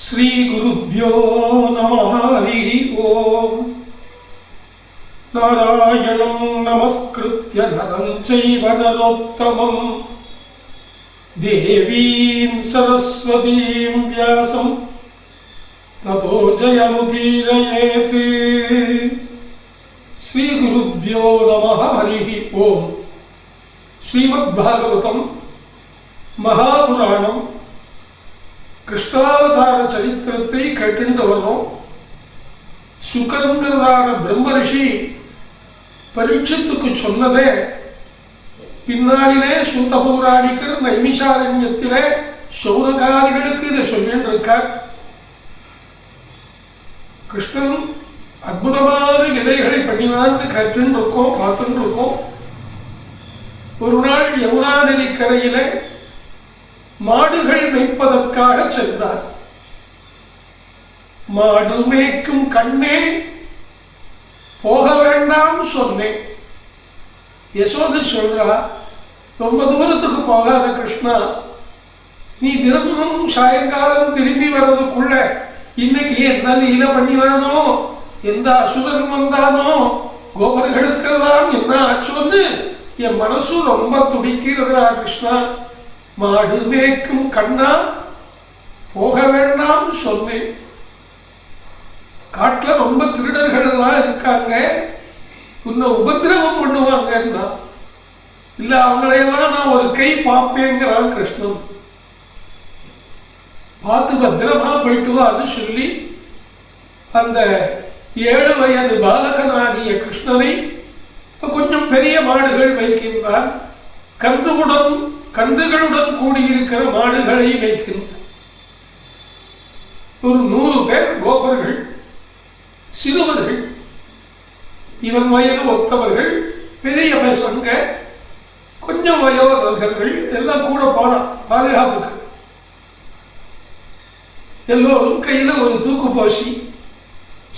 श्री गुरुभ्यो नमः हरि ओम नारायणं नमस्कृत्य नरं चैव नरोत्तमं देवीं सरस्वतीं व्यासं ततो जयमुदीरयेत्। श्री गुरुभ्यो नमः हरि ओम। श्रीमद्भागवतम महापुराणम கிருஷ்ணாவதார சரித்திரத்தை கேட்டு வரோம். சுகருங்கிறதான பிரம்ம ரிஷி பரீட்சித்துக்கு சொன்னதே பின்னாளிலே சூத பௌராணிகர் நைமிஷாரண்யத்திலே சௌனகாதிகளுக்கு இதை சொல்லிட்டு இருக்கார். கிருஷ்ணன் அற்புதமான நிலைகளை பண்ணினான்னு கேட்டு இருக்கோம், பார்த்துட்டு இருக்கோம். ஒரு நாள் யமுனா நதி கரையிலே மாடுகள் மேய்ப்பதற்காக சென்றார். மாடு மேய்க்கும் கண்ணே போக வேண்டாம் சொன்னேன். யசோதை சொல்றா, ரொம்ப தூரத்துக்கு போகாத கிருஷ்ணா, நீ தினமும் சாயங்காலம் திரும்பி வர்றதுக்குள்ள இன்னைக்கு என்ன லீல பண்ணினானோ, எந்த அசுரன் வந்தானோ, கோபர்களுக்கெல்லாம் என்ன ஆச்சோன்னு என் மனசு ரொம்ப துடிக்கிறதா கிருஷ்ணா. மாடு மேய்க்கும் கண்ணா போக வேண்டாம் சொன்னேன். காட்டுல ரொம்ப திருடர்கள் எல்லாம் இருக்காங்க, உன்னை உபதிரவம் பண்ணுவாங்கன்னா இல்ல அவங்களையெல்லாம் நான் ஒரு கை பார்ப்பேங்கிறான் கிருஷ்ணன். பார்த்து பத்திரமா போயிட்டு வான்னு சொல்லி அந்த 7 வயது பாலகனாகிய கிருஷ்ணனை கொஞ்சம் பெரிய மாடுகள் வைக்கின்றார். கன்றுகளுடன் கூடியிருக்கிற மாடுகளை வைக்கின்றார். ஒரு 100 பேர் கோபர்கள், சிறுவர்கள், இவன் வயது ஒத்தவர்கள், பெரிய பசங்க, கொஞ்சம் வயோதர்கள் எல்லாம் கூட போனான் பாதுகாப்புக்கு. எல்லோரும் கையில ஒரு தூக்கு போசி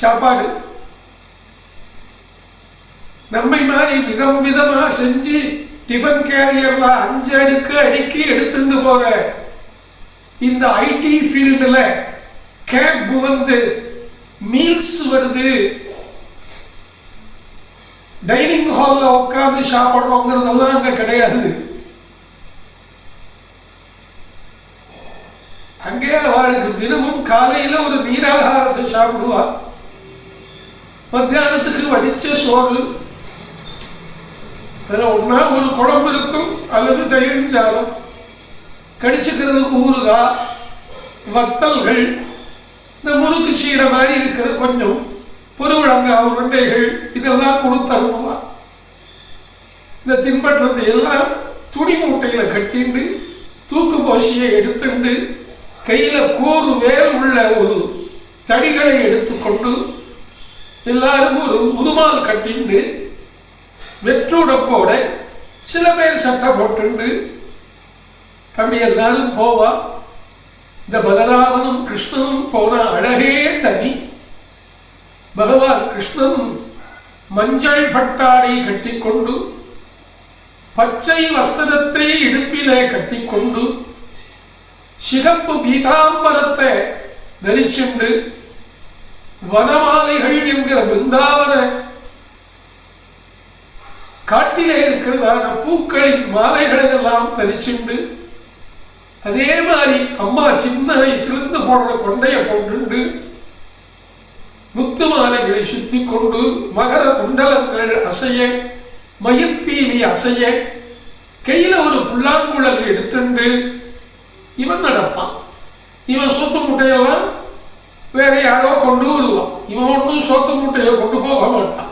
சாப்பாடு. நம்மை மாதிரி விதம் விதமா செஞ்சு டிஃபன் கேரியர்ல 5 அடுக்கு அடுக்கி எடுத்துட்டு போற இந்த ஐடி ஃபீல்டுல கேப் வந்து மீல்ஸ் வருது, டைனிங் ஹால்ல உட்கார்ந்து சாப்பிடுறோங்கிறதெல்லாம் அங்க கிடையாது. அங்கே அவளுக்கு தினமும் காலையில ஒரு நீராகாரத்தை சாப்பிடுவா, மத்தியானத்துக்கு வடிச்ச சோறு, ஒன்னா ஒரு குழம்பு இருக்கும் அல்லது தயிர்ஞ்சாலும், கடிச்சுக்கிறதுக்கு ஊறுகாய், வத்தல்கள், இந்த முறுக்கு சீடை மாதிரி இருக்கிற கொஞ்சம் பொருவிழங்காய் உருண்டைகள் இதெல்லாம் கொடுத்து அனுப்புவா. இந்த தின்பற்றத்தை எல்லாம் துணி மூட்டையில கட்டிண்டு தூக்கு போசியை எடுத்துண்டு கையில கூறு வேல் உள்ள ஒரு தடிகளை எடுத்துக்கொண்டு எல்லாரும் ஒரு உருமால் கட்டிண்டு வெற்றுடப்போட சில பேர் சட்டை போட்டு அப்படி எல்லாரும் போவா. இந்த பலராமனும் கிருஷ்ணனும் போன அழகே தனி. பகவான் கிருஷ்ணன் மஞ்சள் பட்டாடை கட்டிக்கொண்டு பச்சை வஸ்திரத்தை இடுப்பிலே கட்டிக்கொண்டு சிகப்பு பீதாம்பரத்தை தரிச்சுண்டு வனமாலைகள் என்கிற பிருந்தாவன காட்டிலே இருக்கிறதான பூக்களின் மாலைகளை எல்லாம் தரிச்சுண்டு, அதே மாதிரி அம்மா சின்ன வயசிலிருந்து போடுற கொண்டைய போட்டு முத்து மாலைகளை சுத்தி கொண்டு மகர குண்டலங்கள் அசைய, மயிர்பீலி அசைய, கையில ஒரு புல்லாங்குழல் எடுத்துண்டு இவன் நடப்பான். இவன் சோத்து மூட்டையெல்லாம் வேற யாரோ கொண்டு வருவான், இவன் ஒன்றும் சோத்து மூட்டையை கொண்டு போக மாட்டான்.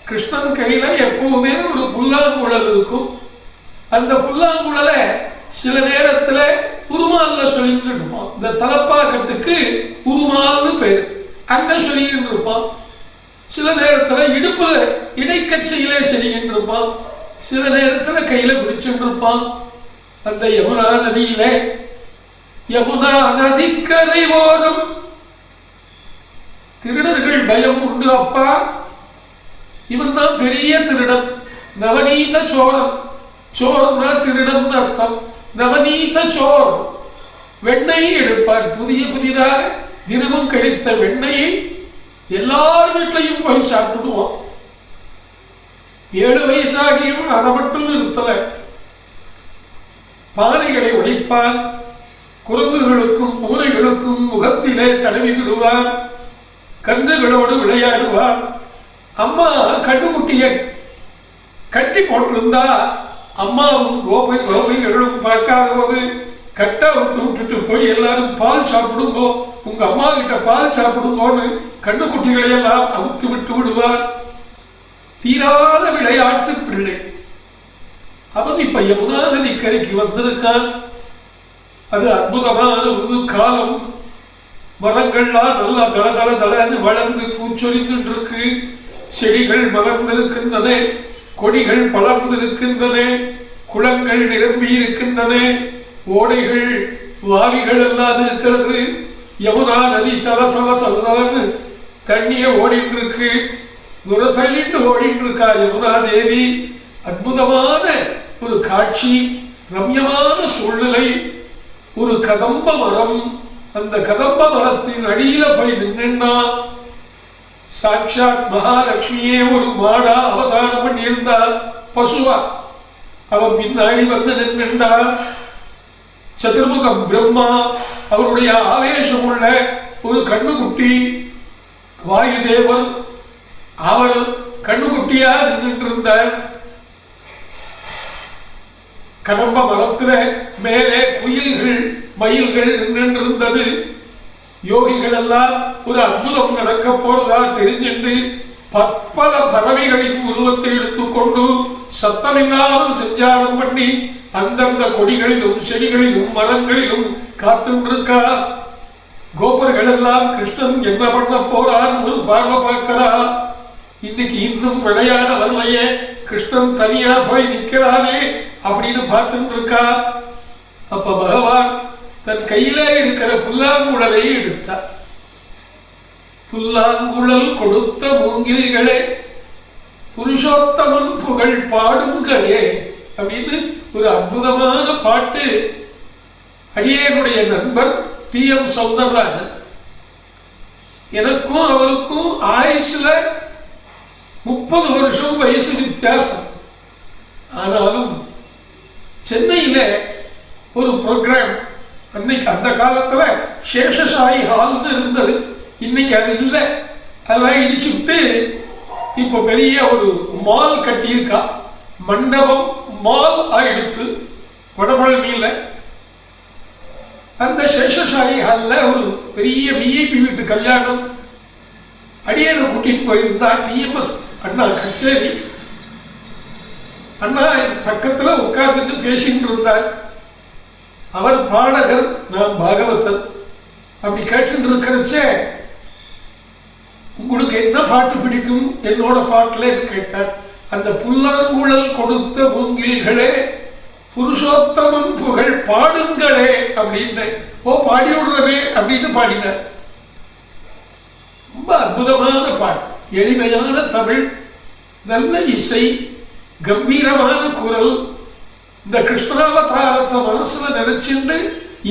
கிருஷ்ணன் கையில எப்பவுமே ஒரு புல்லாங்குழல் இருக்கும். அந்த புல்லாங்குழலை சில நேரத்துல உருமால்ல சொல்லிட்டு இருப்பான். இந்த தலப்பாக்கட்டுக்கு உருமால்னு பேரு, அங்க சொல்லிக்கிட்டு இருப்பான். சில நேரத்துல இடுப்புல இடைக்கச்சையிலே சொல்லிக்கிட்டு இருப்பான். சில நேரத்துல கையில பிடிச்சுட்டு இருப்பான். அந்த யமுனா நதியில, யமுனா நதிக்கரை ஓரம் திருடர்கள் பயம் உண்டு. அப்பா இவன் தான் பெரிய திருடன், நவநீத சோழன். சோர்னா திருடன் அர்த்தம். நவநீத சோர் வெண்ணெய் எடுப்பார். புதிதாக தினமும் கிடைத்த வெண்ணெயை எல்லார் வீட்லையும் போய் சாப்பிடுவோம். 7 வயசாகியும் அதை மட்டும் நிறுத்தல. பானைகளை ஒழிப்பார். குரங்குகளுக்கும் பூனைகளுக்கும் முகத்திலே தடவி விடுவார். கன்றுகளோடு விளையாடுவார். அம்மா கண்ணுக்குட்டியை கட்டி போட்டிருந்தா அம்மாவும் கோபைகளும் பார்க்காத போது கட்டை அவுத்து விட்டுட்டு போய் எல்லாரும் பால் சாப்பிடுங்கோ, உங்க அம்மா கிட்ட பால் சாப்பிடுங்கோன்னு கண்ணுக்குட்டிகளை எல்லாம் அவுத்து விட்டு விடுவார். தீராத விளையாட்டு பிள்ளை. அவன் இப்ப யமுனா நதி கரைக்கு வந்திருக்கான். அது அற்புதமான ருது காலம். மரங்கள்லாம் நல்லா தளதளன்னு வளர்ந்து பூச்சொரிந்து இருக்கு. செடிகள் மலர்ந்திருக்கின்றன, கொடிகள் பலர்ந்திருக்கின்றன, குளங்கள் நிரம்பி இருக்கின்றன, ஓடைகள் வாவிகள் எல்லாம் இருக்கிறது. யமுனா நதி சலசலன்னு தண்ணிய ஓடிட்டு இருக்கு. தள்ளிட்டு ஓடிட்டு இருக்கா யமுனா தேவி. அற்புதமான ஒரு காட்சி, ரம்யமான சூழ்நிலை. ஒரு கதம்ப மரம். அந்த கதம்ப மரத்தின் அடியில போய் நின்னா சாட்சாத் மகாலட்சுமியே ஒரு மாடா அவதாரம் பண்ணியிருந்தார். பசுவா அவன் பின்னாடி வந்து நின்றார். சதுர்முக பிரம்மா அவருடைய ஆவேசம் உள்ள ஒரு கண்ணுக்குட்டி வாயுதேவர். அவர் கண்ணுக்குட்டியா நின்று இருந்தார். கடம்ப மரத்துல மேலே குயில்கள் மயில்கள் நின்றிருந்தது. யோகிகள் எல்லாம் ஒரு அற்புதம் நடக்க போறதா தெரிஞ்சுண்டு பற்பல பறவைகளின் உருவத்தை எடுத்துக்கொண்டு சத்தமில்லாமல் சஞ்சாரம் பண்ணி அந்தந்த கொடிகளிலும் செடிகளிலும் மரங்களிலும் காத்துருக்கா. கோபர்கள் எல்லாம் கிருஷ்ணன் என்ன பண்ண போறான் ஒரு பார்வை பார்க்கிறா. இன்னைக்கு இன்னும் விளையாட வரலையே, கிருஷ்ணன் தனியா போய் நிற்கிறானே அப்படின்னு பார்த்துட்டு இருக்கா. அப்ப பகவான் தன் கையில இருக்கிற புல்லாங்குழலை எடுத்தார். புல்லாங்குழல் கொடுத்த மூங்கில்களே புருஷோத்தமன் புகழ் பாடுங்களே அப்படின்னு ஒரு அற்புதமான பாட்டு. அடியேனுடைய நண்பர் PM சௌந்தரராஜன். எனக்கும் அவருக்கும் ஆயுசுல 30 வருஷம் வயசு வித்தியாசம். ஆனாலும் சென்னையில ஒரு ப்ரோக்ராம் அன்னைக்கு அந்த காலத்துல சேஷசாயி ஹால்னு இருந்தது. இன்னைக்கு அது இல்லை, அதெல்லாம் இடிச்சுட்டு இப்போ பெரிய ஒரு மால் கட்டியிருக்கா. மண்டபம் மால் ஆயிடுத்து வடபழனியில. அந்த சேஷசாயி ஹால்ல ஒரு பெரிய VIP வீட்டு கல்யாணம். அடியேனை கூட்டிட்டு போயிருந்தா TMS அண்ணா கச்சேரி. அண்ணா பக்கத்துல உட்கார்ந்துட்டு பேசிட்டு இருந்தார். அவர் பாடகர், நான் பாகவதர். அப்படி கேட்டு இருக்கிறச்சே உங்களுக்கு என்ன பாட்டு பிடிக்கும் என்னோட பாட்டுல கேட்டார். அந்த புல்லாங்குழல் கொடுத்த மூங்கில்களே புருஷோத்தமன் புகழ் பாடுங்களே அப்படின்னு. ஓ பாடி விடுறவே அப்படின்னு பாடினார். ரொம்ப அற்புதமான பாட்டு, எளிமையான தமிழ், நல்ல இசை, கம்பீரமான குரல். இந்த கிருஷ்ணாவதாரத்தை மனசுல நினைச்சுண்டு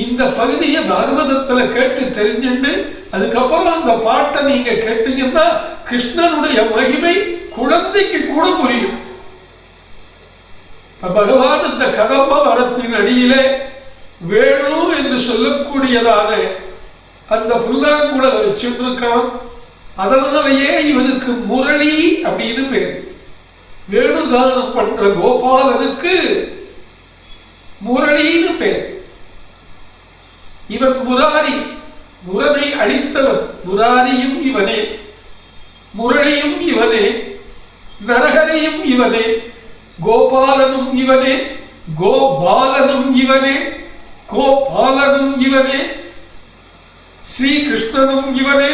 இந்த பகுதியை பாகவதத்துல கேட்டு தெரிஞ்சுண்டு அதுக்கப்புறம் அந்த பாட்டை நீங்க கேட்டீங்கன்னா கிருஷ்ணனுடைய மகிமை குழந்தைக்கு கூட புரியும். பகவான் இந்த கதம்ப மரத்தின் அடியிலே வேணு என்று சொல்லக்கூடியதான அந்த புல்லாங்குழலை வச்சிருக்கான். அதனாலேயே இவனுக்கு முரளி அப்படின்னு பேரு. வேணுகானம் பண்ற கோபாலனுக்கு முரளின்னு பேர். இவன் முராரி, முரனை அழித்தவன். முராரியும் இவனே, முரளியும் இவனே, நரகரையும் இவனே, கோபாலனும் இவனே, கோபாலனும் இவனே, கோபாலனும் இவனே, ஸ்ரீகிருஷ்ணனும் இவனே,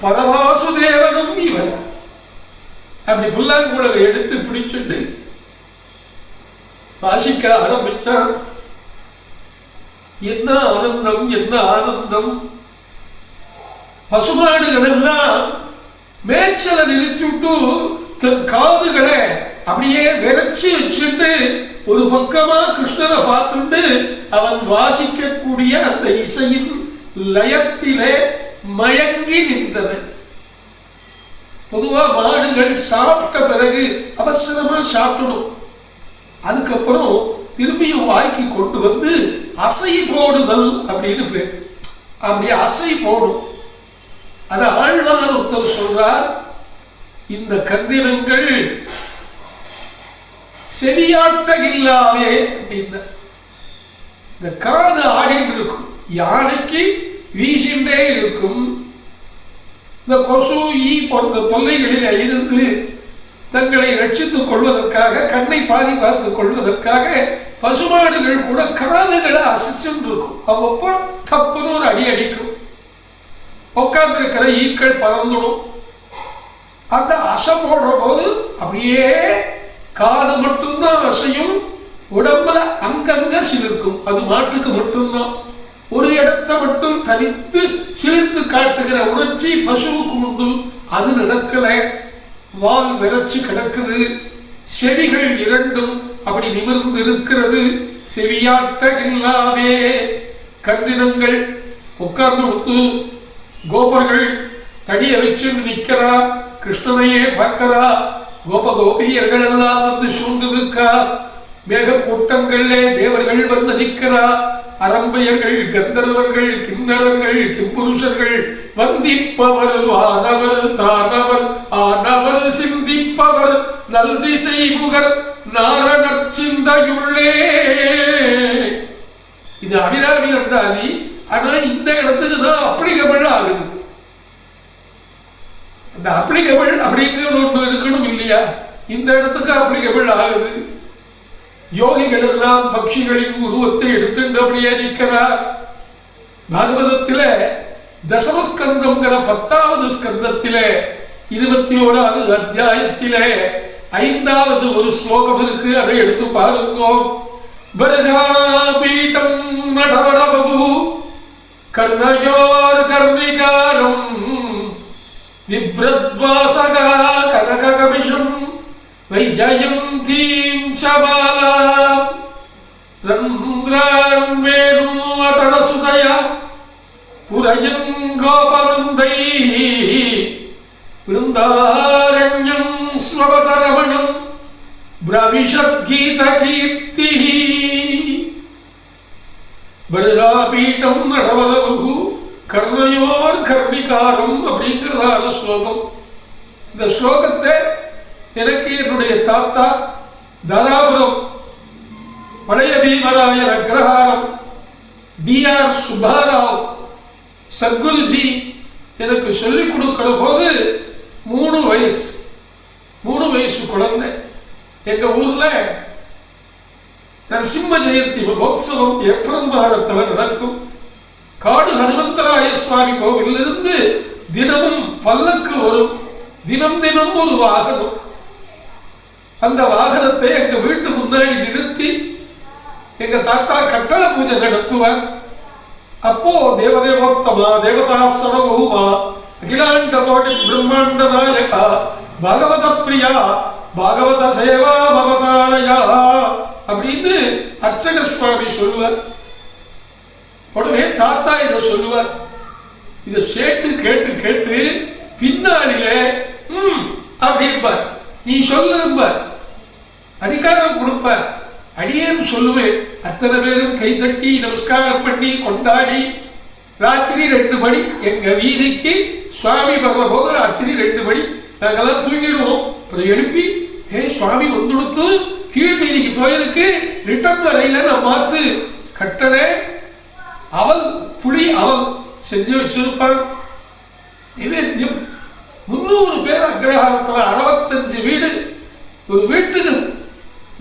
பரவாசுதேவனும் இவன். அப்படி புல்லாங்குழலை எடுத்து பிடிச்சுட்டு வாசிக்க ஆரம்பிச்சான். என்ன ஆனந்தம், என்ன ஆனந்தம். பசுமாடுகள் எல்லாம் மேய்ச்சலை நிறுத்தி விட்டு தன் காதுகளை அப்படியே விரைச்சு வச்சு வச்சுட்டு ஒரு பக்கமா கிருஷ்ணரை பார்த்துட்டு அவன் வாசிக்கக்கூடிய அந்த இசையின் லயத்திலே மயங்கி நின்றவன். பொதுவா மாடுகள் சாப்பிட்ட பிறகு அவசரமா சாப்பிடணும், அதுக்கப்புறம் திரும்பியும் வாய்க்கு கொண்டு வந்து அசை போடுதல் அப்படின்னு பேர். அப்படி அசை போடும். அத ஆழ்வார் ஒருத்தர் சொல்றார், இந்த கந்திரங்கள் செவியாட்ட இல்லாவே அப்படின்னா இந்த காது ஆடிட்டு இருக்கும், யானைக்கு வீசிண்டே இருக்கும். இந்த கொசு ஈ போன்ற தொல்லைகளில் இருந்து தங்களை ரட்சித்துக் கொள்வதற்காக, கண்ணை பாதுகாத்துக் கொள்வதற்காக பசுமாடுகள் கூட காதுகளை அசைச்சுட்டு இருக்கும். அவ்வப்போ தப்புன்னு ஒரு அடி அடிக்கும், உட்கார்ந்துருக்கிற ஈக்கள் பறந்துடும். அந்த அசை போடுற போது அப்படியே காது மட்டும்தான் அசையும், உடம்புல அங்கங்க சிலிர்க்கும். அது மாட்டுக்கு மட்டும்தான். ஒரு இடத்தை மட்டும் தனித்து சிலிர்த்து காட்டுகிற உணர்ச்சி பசுவுக்கு உண்டு, அது நடக்கல. வால் விரைச்சு கிடக்குது, செவிகள் இரண்டும் அப்படி நிமிர்ந்து இருக்கிறது. செவியாட்ட இல்லாவே கண்டினங்கள் உட்கார்ந்து கொடுத்து கோபர்கள் தடிய வச்சு நிற்கிறா, கிருஷ்ணனையே பார்க்கிறா. கோப கோபியர்கள் எல்லாம் வந்து சூழ்ந்து நிற்கா. மேக கூட்டங்களே தேவர்கள் வந்து நிற்கிறா. அரம்பையர்கள், கந்தர்வர்கள், கிண்ணறர்கள், கிம்புருஷர்கள் வந்திப்பவர் வானவர் தானவர் ஆனவர் சிந்திப்பவர் நல் திசை முகர் நாரணர் சிந்தையுள்ளே. இது அபிராமி அந்தாதி. ஆனா இந்த இடத்துக்கு தான் அப்ளிகபிள் ஆகுது. அந்த அப்ளிகபிள் அப்படிங்கிறது ஒன்று இருக்கணும் இல்லையா? இந்த இடத்துக்கு அப்ளிகபிள் ஆகுது. யோகிகள் எல்லாம் பட்சிகளின் உருவத்தை எடுத்துட்டு அப்படியே நிற்கிறார். பாகவதத்தில தசமஸ்கந்தம்ங்கிற 10வது ஸ்கந்தத்திலே 21வது அத்தியாயத்திலே 5வது ஒரு ஸ்லோகம் இருக்கு, அதை எடுத்து பாருங்க. பர்ஹாபீடம் நடவரபு கர்ணயோர் கர்ணிகாரம் விப்ரத்வாசகா கனககபிஷம் வைஜயந்தீம் சபாலாம் ரந்த்ராம் வேணு அதனசுதயா புரயம் கோபவந்தை விருந்தாரண்யம் ஸ்வபதரமணம் பிரவிஷத்கீத கீர்த்தி. பர்ஹாபீடம் நடவரபு கர்ணயோர் கர்ணிகாரம் அப்படிங்கிறதான ஸ்லோகம். இந்த ஸ்லோகத்தை எனக்கு என்னுடைய தாத்தா தாராபுரம் பழைய பீமராயர் அக்ரஹாரம் DR சுப்பாராவ் சத்குருஜி எனக்கு சொல்லிக் கொடுக்கிற போது 3 வயசு குழந்தை. எங்க ஊர்ல நரசிம்ம ஜெயந்தி மகோத்சவம் ஏப்ரல் மாதத்தில் நடக்கும். காடு ஹனுமந்தராய சுவாமி கோவிலிருந்து தினமும் பல்லக்கு வரும். தினம் தினம் ஒரு வாகனம். அந்த வாகனத்தை எங்க வீட்டு முன்னாடி நிறுத்தி எங்க தாத்தா கட்டள பூஜை நடத்துவார். அப்போ தேவதேவோத்தமா தேவதா சர்வபூமா அகிலாண்ட கோடி பிரம்மாண்ட நாயகா பாகவத பிரியா பாகவத சேவா பவதாரயா அப்படின்னு அர்ச்சக சுவாமி சொல்லுவார். உடனே தாத்தா இதை சொல்லுவார். இதை கேட்டு கேட்டு கேட்டு பின்னாடிலே அப்படி இருப்பார். நீ சொல்லுப்பார், அதிகாரம் கொடுப்பார். அடியேன்னு சொல்லுவேன். அத்தனை பேரும் கைதட்டி நமஸ்காரம் பண்ணி கொண்டாடி ராத்திரி 2 மணி எங்க வீதிக்கு சுவாமி வர்ற போது ராத்திரி 2 மணி நாங்கெல்லாம் தூங்கிடுவோம். அப்புறம் எழுப்பி சுவாமி வந்துடுத்து கீழ் வீதிக்கு போயிருக்கு, ரிட்டர்ன் வரையில நான் மாத்து கட்டளை அவள் புளி அவள் செஞ்சு வச்சிருப்பான். நிவேத்தியம் 300 பேர் அக்ரஹாரத்தில் 65 வீடு. ஒரு வீட்டுக்கு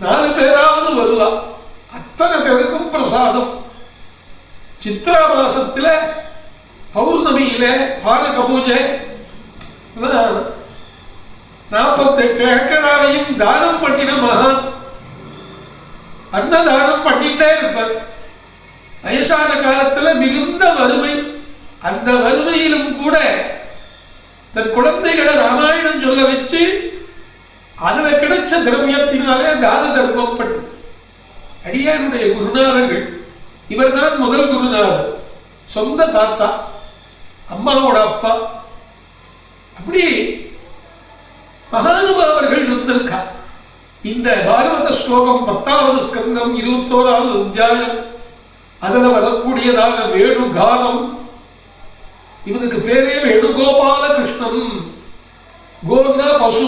4 பேராவது வருவா. அத்தனை பேருக்கும் பிரசாதம். சித்ரா மாசத்துல பௌர்ணமியில பானக பூஜை 48 ஏக்கராவையும் தானம் பண்ணின மகான் அன்னதானம் பண்ணிட்டே இருப்பார். வயசான காலத்துல மிகுந்த வறுமை. அந்த வறுமையிலும் கூட தன் குழந்தைகளை ராமாயணம் சொல்ல வச்சு அதுல கிடைச்ச திரவியத்தினாலே தான தர்மம் பண்ணு. அடியானுடைய குருநாதர்கள், இவர் தான் முதல் குருநாதர், சொந்த தாத்தா, அம்மாவோட அப்பா. அப்படி மகானுபாவர்கள் இருந்திருக்கா. இந்த பாகவத ஸ்லோகம் 10வது ஸ்கந்தம் 21வது அத்தியாயம், அதுல வரக்கூடியதான வேணுகானம். இவனுக்கு பேரே வேணுகோபால கிருஷ்ணன். கோன்னா பசு,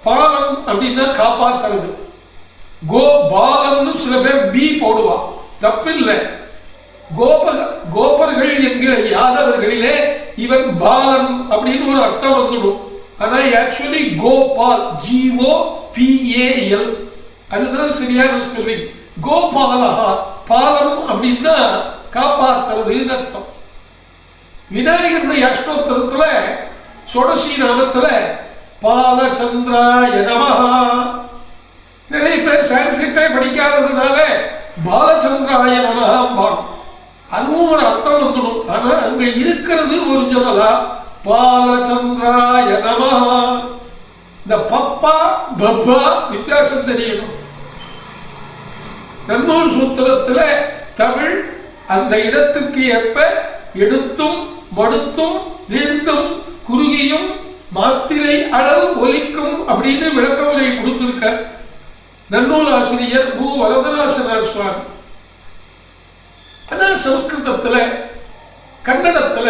பாலம் அப்படின்னா காப்பாத்துறது. கோபாலன்னு சில பேர் பி போடுவா, தப்பில்லை. கோபர்கள் என்கிற யாதவர்களிலே இவன் பாலன் அப்படின்னு ஒரு அர்த்தம் வந்துடும். ஆனா ஆக்சுவலி கோபால், GOPAL, அதுதான் சரியான ஸ்பெல்லிங். கோபாலஹா, பாலம் அப்படின்னா காப்பாற்றுறதுன்னு அர்த்தம். விநாயகருடைய அஷ்டோத்தரத்துல சோடசி நாமத்துல பாலச்சந்திராய நமஹா. நிறைய பேர் சான்ஸ்கிரிட்டை படிக்காததுனால பாலச்சந்திராய நமஹா, அதுவும் ஒரு அர்த்தம் வந்துடும். ஆனா அங்க இருக்கிறது ஒரு சொல்லலா, பாலச்சந்திராய நமஹா. இந்த பப்பா பப்பா வித்தியாசம் தெரியணும். நன்னூல் சூத்திரத்துல தமிழ் அந்த இடத்துக்கு ஏற்ப எடுத்தும் மடுத்தும் நீண்டும் குறுகியும் மாத்திரை அளவு ஒலிக்கும் அப்படின்னு விளக்க உரை கொடுத்திருக்க நன்னூல் ஆசிரியர் மு. வரதராசனார் சுவாமி. ஆனா சமஸ்கிருதத்துல கன்னடத்துல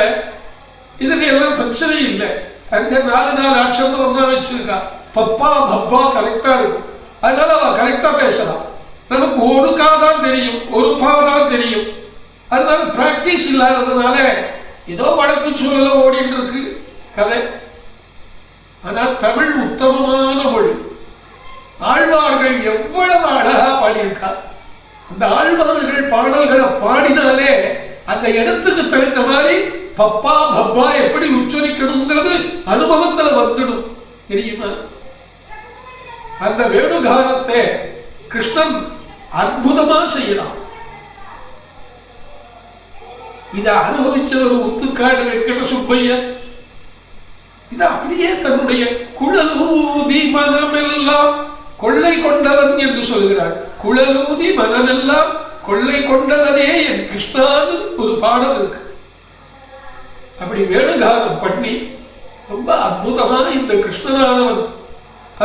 இதுக்கு எல்லாம் பிரச்சனை இல்லை. அங்க 4 அக்ஷரம் தான் வச்சிருக்கா. பப்பா பப்பா கரெக்டா இருக்கும். அதனால அவ கரெக்டா பேசலாம். நமக்கு ஒரு காதான் தெரியும், ஒரு பாதான் தெரியும். அதனால பிராக்டிஸ் இல்லாததுனால ஏதோ வழக்கு சூழல ஓடிட்டு இருக்கு கதை. ஆனா தமிழ் உத்தமமான மொழி. ஆழ்வார்கள் எவ்வளவு அழகா பாடியிருக்கா. அந்த ஆழ்வார்கள் பாடல்களை பாடினாலே அந்த இடத்துக்கு தகுந்த மாதிரி பப்பா பப்பா எப்படி உச்சரிக்கணுங்கிறது அனுபவத்துல வந்துடும், தெரியுமா? அந்த வேணுகானத்தை கிருஷ்ணன் அற்புதமா செய்யலாம். இதை அனுபவிச்ச ஒரு முத்துக்காடு வெங்கட சுப்பையா இத அப்படியே தன்னுடைய குழலூதி மனமெல்லாம் கொள்ளை கொண்டவன் என்று சொல்கிறார். குழலூதி மனமெல்லாம் கொள்ளை கொண்டவனே என் கிருஷ்ணான்னு ஒரு பாடல் இருக்கு. அப்படி வேணுகானம் பண்ணி ரொம்ப அற்புதமான இந்த கிருஷ்ணனானவன்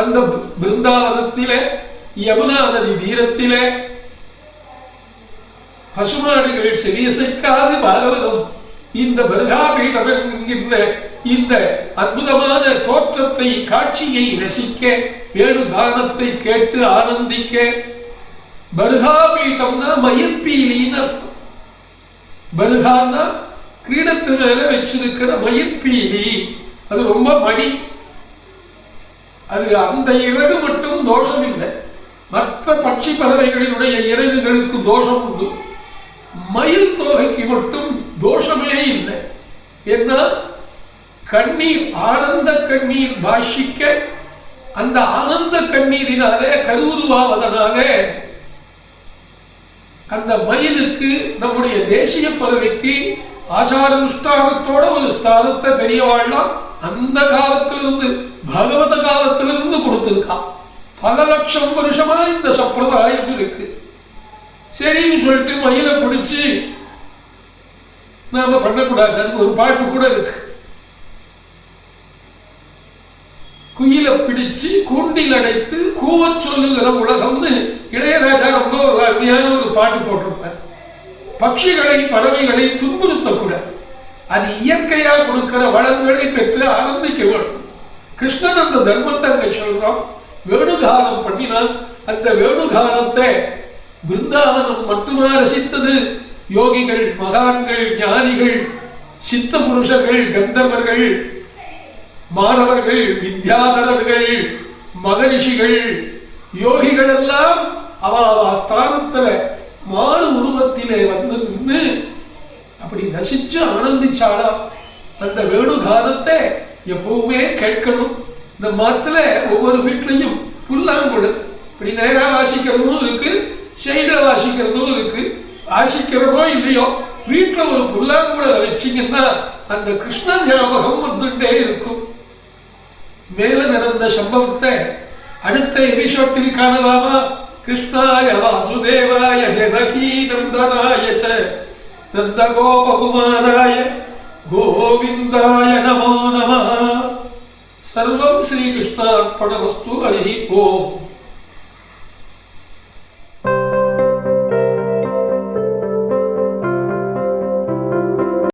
அந்த பிருந்தாவனத்திலே யமுனா நதி தீரத்திலே பசுமாடுகள் செவியசைக்காது பாகவதம் இந்த பர்காபீடம் என்கின்ற இந்த அற்புதமான தோற்றத்தை காட்சியை ரசிக்க வேணுகானத்தை கேட்டு ஆனந்திக்க. பர்காபீட்டம்னா மயிர்பீலின்னு அர்த்தம். பர்கான்னா கிரீடத்து மேல வச்சிருக்கிற மயிர்பீலி, அது ரொம்ப மடி. அது அந்த இறகு மட்டும் தோஷம் இல்லை, மற்ற பட்சி பறவைகளினுடைய இறகுகளுக்கு தோஷம் உண்டு. மயில் தோகைக்கு மட்டும் தோஷமே இல்லை. ஏன்னா கண்ணீர், ஆனந்த கண்ணீர் பாஷிக்க, அந்த ஆனந்த கண்ணீரினாலே கருவுருவாவதனாலே அந்த மயிலுக்கு நம்முடைய தேசிய பறவைக்கு ஆச்சார அனுஷ்டானத்தோட ஒரு ஸ்தானத்தை பெரியவாழ்லாம் அந்த காலத்திலிருந்து பகவத காலத்திலிருந்து கொடுத்திருக்கா. பல லட்சம் வருஷமா இந்த சம்பிரதாயம் இருக்கு. சரின்னு சொல்லிட்டு மயிலை பிடிச்சு நாம பண்ணக்கூடாது. அதுக்கு ஒரு பாட்டு கூட இருக்கு. குயிலை பிடிச்சு கூண்டில் அடைத்து கூவச் சொல்லுகிற உலகம்னு இளையராஜா ரொம்ப ஒரு அருமையான ஒரு பாட்டு போட்டிருப்பார். பட்சிகளை பறவைகளை துன்புறுத்தக்கூடாது. அது இயற்கையா கொடுக்கிற வளங்களை பெற்று ஆனந்திக்க வேண்டும். கிருஷ்ணன் அந்த தர்மத்தை அங்க சொல்றோம். வேணுகானம் பண்ணினால் அந்த வேணுகானத்தை பிருந்தாவனம் மட்டுமா ரசித்தது? யோகிகள், மகான்கள், ஞானிகள், சித்த புருஷர்கள், கந்தர்வர்கள், மாணவர்கள், வித்யாதரர்கள், மகரிஷிகள், யோகிகள் எல்லாம் அவ ஸ்தானத்துல மாறு உருவத்திலே வந்து நின்று அப்படி ரசிச்சு ஆனந்திச்சாளா. அந்த வேணுகானத்தை எப்பவுமே கேட்கணும். இந்த மாத்துல ஒவ்வொரு வீட்லையும் புல்லாங்குழல் இப்படி நேரா வாசிக்கிறதும் இருக்கு, செய்தில வாசிக்கிறதும் இருக்கு. வாசிக்கிறதோ இல்லையோ வீட்டுல ஒரு புல்லாங்குழலை வச்சிங்கன்னா அந்த கிருஷ்ண ஞாபகம் வந்துட்டே இருக்கும். மேல நடந்த சம்பவத்தை அடுத்த எபிசோட்டில் காணலாமா? கிருஷ்ணாய வாசுதேவாய தேவகீ நந்தனாய ச நந்தகோபகுமாராய கோவிந்தாய நமோ நமः. சர்வம் ஸ்ரீகிருஷ்ணார்ப்பணமஸ்து. ஹரி ஓம்.